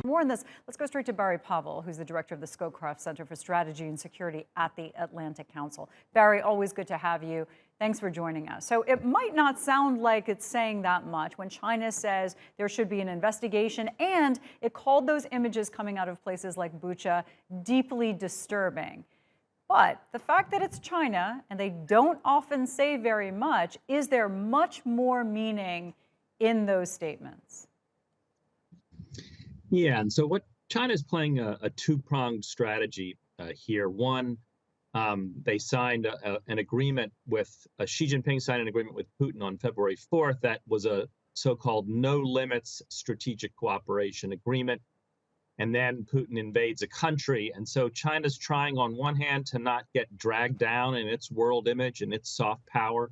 more on this, let's go straight to Barry Pavel, who's the director of the Scowcroft Center for Strategy and Security at the Atlantic Council. Barry, always good to have you. Thanks for joining us. So it might not sound like it's saying that much when China says there should be an investigation, and it called those images coming out of places like Bucha deeply disturbing. But the fact that it's China, and they don't often say very much, is there much more meaning in those statements? Yeah, and so what China's playing a two-pronged strategy here. One, they signed an agreement with Xi Jinping signed an agreement with Putin on February 4th that was a so-called no limits strategic cooperation agreement. And then Putin invades a country. And so China's trying on one hand to not get dragged down in its world image and its soft power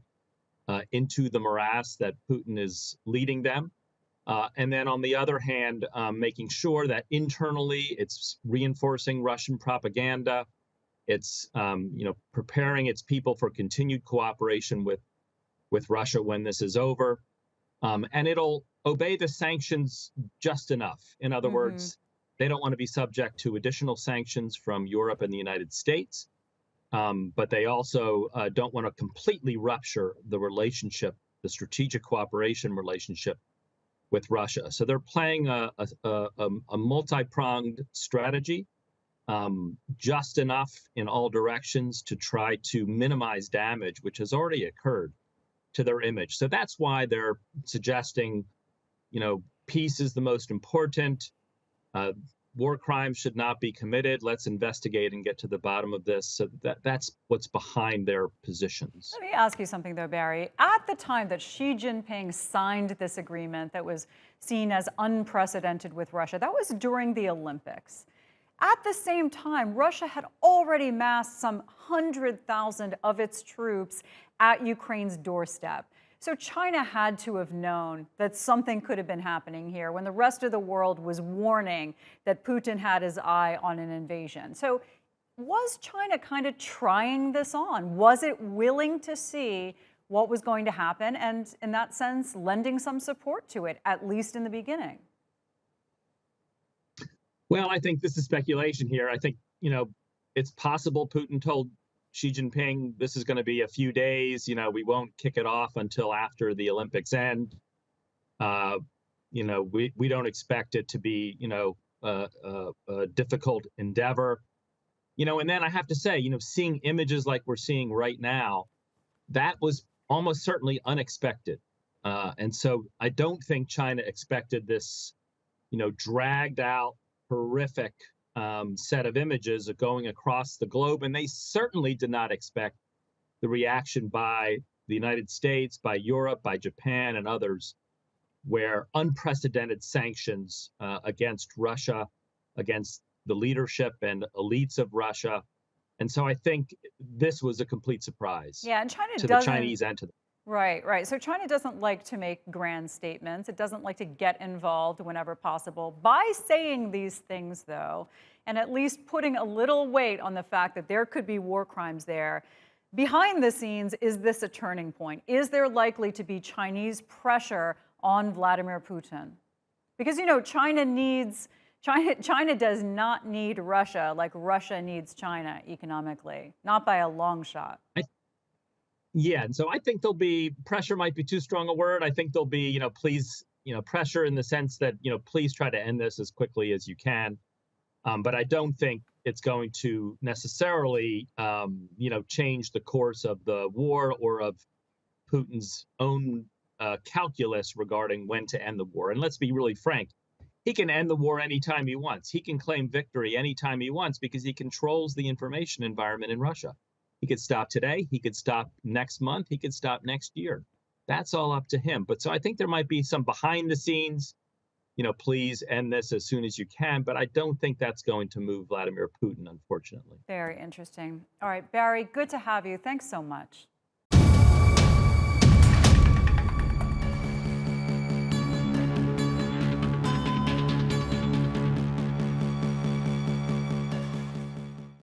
into the morass that Putin is leading them. And then on the other hand, making sure that internally it's reinforcing Russian propaganda. It's preparing its people for continued cooperation with Russia when this is over. And it'll obey the sanctions just enough. In other words, they don't want to be subject to additional sanctions from Europe and the United States. But they also don't want to completely rupture the relationship, the strategic cooperation relationship with Russia. So they're playing a multi-pronged strategy, just enough in all directions to try to minimize damage, which has already occurred to their image. So that's why they're suggesting, peace is the most important. War crimes should not be committed. Let's investigate and get to the bottom of this. So that's what's behind their positions. Let me ask you something, though, Barry. At the time that Xi Jinping signed this agreement that was seen as unprecedented with Russia, that was during the Olympics. At the same time, Russia had already massed some 100,000 of its troops at Ukraine's doorstep. So China had to have known that something could have been happening here when the rest of the world was warning that Putin had his eye on an invasion. So was China kind of trying this on? Was it willing to see what was going to happen and, in that sense, lending some support to it, at least in the beginning? Well, I think this is speculation here. I think, it's possible Putin told Xi Jinping, this is going to be a few days, we won't kick it off until after the Olympics end. We don't expect it to be, a difficult endeavor. And then I have to say, seeing images like we're seeing right now, that was almost certainly unexpected. And so I don't think China expected this, dragged out, horrific set of images going across the globe. And they certainly did not expect the reaction by the United States, by Europe, by Japan, and others, where unprecedented sanctions against Russia, against the leadership and elites of Russia. And so I think this was a complete surprise and China to the Chinese and to the Right. So China doesn't like to make grand statements. It doesn't like to get involved whenever possible. By saying these things, though, and at least putting a little weight on the fact that there could be war crimes there, behind the scenes, is this a turning point? Is there likely to be Chinese pressure on Vladimir Putin? Because, China does not need Russia like Russia needs China economically, not by a long shot. Yeah, and so I think there'll be pressure, might be too strong a word. I think there'll be, please, pressure in the sense that, please try to end this as quickly as you can. But I don't think it's going to necessarily, change the course of the war or of Putin's own calculus regarding when to end the war. And let's be really frank, he can end the war anytime he wants. He can claim victory anytime he wants because he controls the information environment in Russia. He could stop today. He could stop next month. He could stop next year. That's all up to him. But so I think there might be some behind the scenes, please end this as soon as you can. But I don't think that's going to move Vladimir Putin, unfortunately. Very interesting. All right, Barry, good to have you. Thanks so much.